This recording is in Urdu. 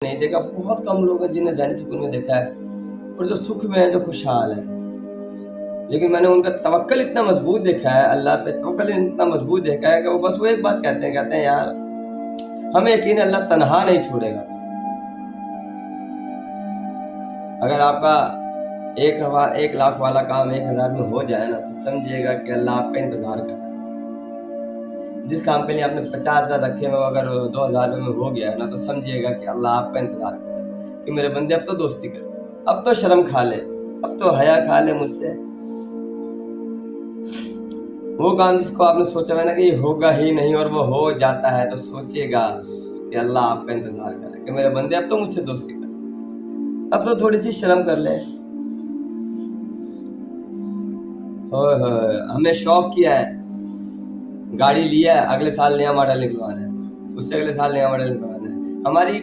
نہیں دیکھا, بہت کم لوگ ہیں جنہیں ذہنی سکون میں دیکھا ہے اور جو سکھ میں ہے, جو خوشحال ہے. لیکن میں نے ان کا توکل اتنا مضبوط دیکھا ہے, اللہ پہ توکل اتنا مضبوط دیکھا ہے کہ وہ بس وہ ایک بات کہتے ہیں یار ہمیں یقین ہے اللہ تنہا نہیں چھوڑے گا. اگر آپ کا 1 لاکھ والا کام 1000 میں ہو جائے نا, تو سمجھیے گا کہ اللہ آپ کا انتظار کر رہا ہے. جس کام کے لیے آپ نے 50,000 رکھے ہوئے اگر 2,000 میں ہو گیا نا, تو سمجھیے گا کہ اللہ آپ کا انتظار کر رہا ہے کہ میرے بندے اب تو دوستی کر, اب تو شرم کھا لے, اب تو حیا کھا لے مجھ سے. وہ کام جس کو آپ نے سوچا ہے نا کہ یہ ہوگا ہی نہیں اور وہ ہو جاتا ہے, تو سوچئے گا کہ اللہ آپ کا انتظار کر رہا ہے کہ میرے بندے اب تو مجھ سے دوستی کر, اب تو تھوڑی سی شرم کر لے. ہمیں شوق کیا ہے, گاڑی لیا ہے, اگلے سال نیا ماڈل نکلوانا ہے, اس سے اگلے سال نیا ماڈل نکلوانا ہے. ہماری